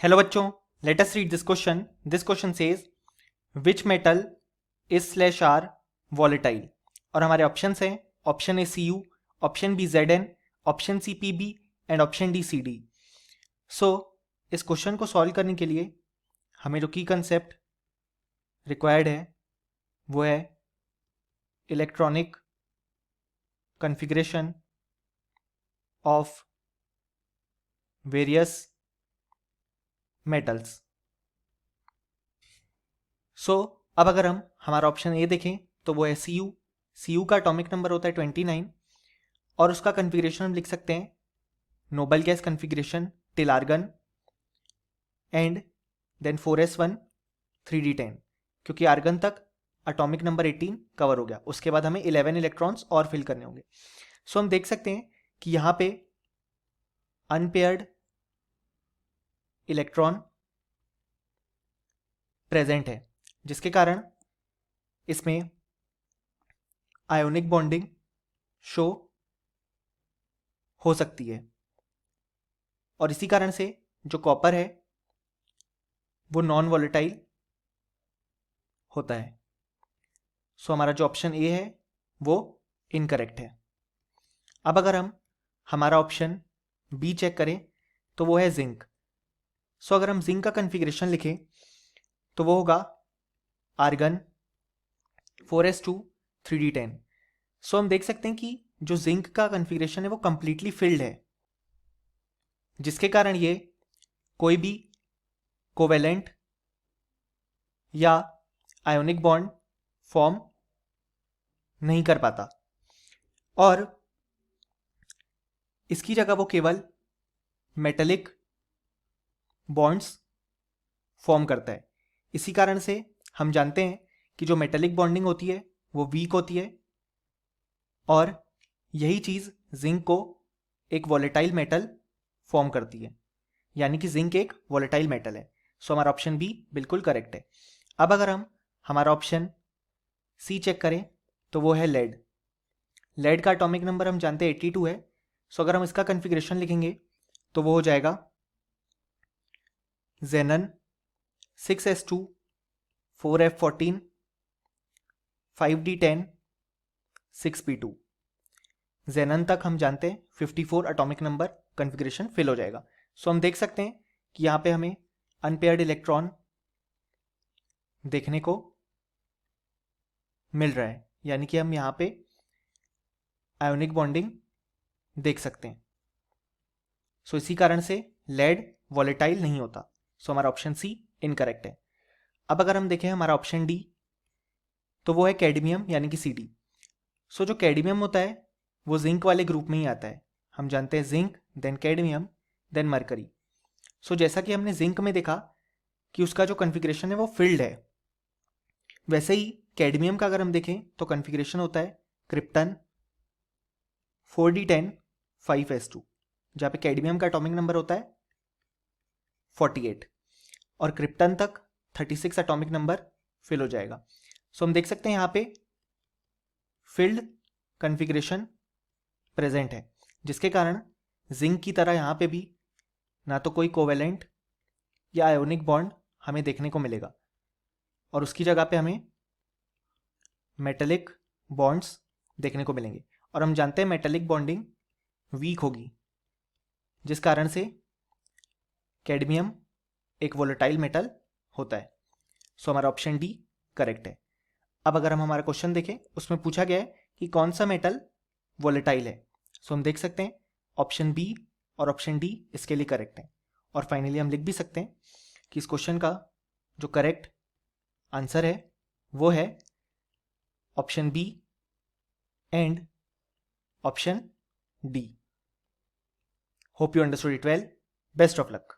Hello बच्चों, let us read this question. This question says which metal is slash are volatile. और हमारे options हैं option A Cu, option B Zn, option C Pb and option D Cd. So इस question को solve करने के लिए हमें जो की कंसेप्ट रिक्वायर्ड है वो है electronic configuration of various metals. So अब अगर हम हमारा ऑप्शन ए देखें तो वो है Cu का एटॉमिक नंबर होता है 29 और उसका कन्फिग्रेशन हम लिख सकते हैं noble gas configuration till argon and then 4s1 3d10, क्योंकि आर्गन तक एटॉमिक नंबर 18 कवर हो गया. उसके बाद हमें 11 इलेक्ट्रॉन्स और फिल करने होंगे. सो हम देख सकते हैं कि यहाँ पे अनपेयर्ड इलेक्ट्रॉन प्रेजेंट है, जिसके कारण इसमें आयोनिक बॉन्डिंग शो हो सकती है और इसी कारण से जो कॉपर है वो नॉन वॉलेटाइल होता है. सो हमारा जो ऑप्शन ए है वो इनकरेक्ट है. अब अगर हम हमारा ऑप्शन बी चेक करें तो वो है जिंक. सो अगर हम जिंक का कन्फिग्रेशन लिखें तो वो होगा आर्गन 4s2 3d10. सो हम देख सकते हैं कि जो जिंक का कन्फिग्रेशन है वो कंप्लीटली फिल्ड है, जिसके कारण ये कोई भी कोवेलेंट या आयोनिक बॉन्ड फॉर्म नहीं कर पाता और इसकी जगह वो केवल मेटेलिक बॉन्ड्स फॉर्म करता है. इसी कारण से हम जानते हैं कि जो मेटेलिक बॉन्डिंग होती है वो वीक होती है और यही चीज़ जिंक को एक वॉलेटाइल मेटल फॉर्म करती है, यानी कि जिंक एक वॉलेटाइल मेटल है. सो हमारा ऑप्शन बी बिल्कुल करेक्ट है. अब अगर हम हमारा ऑप्शन सी चेक करें तो वो है लेड. लेड का एटॉमिक नंबर हम जानते हैं 82 है. सो अगर हम इसका कन्फिग्रेशन लिखेंगे तो वो हो जाएगा Zn 6s2 4f14 5d10 6p2. Zenon तक हम जानते हैं 54 एटॉमिक नंबर कन्फिग्रेशन फिल हो जाएगा. सो हम देख सकते हैं कि यहाँ पे हमें अनपेयर्ड इलेक्ट्रॉन देखने को मिल रहा है, यानी कि हम यहाँ पे आयोनिक बॉन्डिंग देख सकते हैं. सो इसी कारण से लेड वॉलेटाइल नहीं होता. सो हमारा ऑप्शन सी इनकरेक्ट है. अब अगर हम देखें हमारा ऑप्शन डी तो वो है कैडमियम यानी कि Cd. सो जो कैडमियम होता है वो जिंक वाले ग्रुप में ही आता है. हम जानते हैं zinc then cadmium then mercury. So जैसा कि हमने जिंक में देखा कि उसका जो कन्फिग्रेशन है वो फिल्ड है, वैसे ही कैडमियम का अगर हम देखें तो कन्फिग्रेशन होता है क्रिप्टन 4d10 5s2, जहाँ पे कैडमियम का एटॉमिक नंबर होता है 48 और क्रिप्टन तक 36 एटॉमिक नंबर फिल हो जाएगा. सो हम देख सकते हैं यहाँ पे फिल्ड कन्फिग्रेशन प्रेजेंट है, जिसके कारण जिंक की तरह यहाँ पे भी ना तो कोई कोवेलेंट या आयोनिक बॉन्ड हमें देखने को मिलेगा और उसकी जगह पे हमें मेटेलिक बॉन्ड्स देखने को मिलेंगे. और हम जानते हैं मेटेलिक बॉन्डिंग वीक होगी, जिस कारण से कैडमियम एक वोलेटाइल मेटल होता है. सो हमारा ऑप्शन डी करेक्ट है. अब अगर हम हमारा क्वेश्चन देखें उसमें पूछा गया है कि कौन सा मेटल वोलेटाइल है. सो हम देख सकते हैं ऑप्शन बी और ऑप्शन डी इसके लिए करेक्ट है. और फाइनली हम लिख भी सकते हैं कि इस क्वेश्चन का जो करेक्ट आंसर है वो है option B and option D. Hope you understood it well. Best of luck.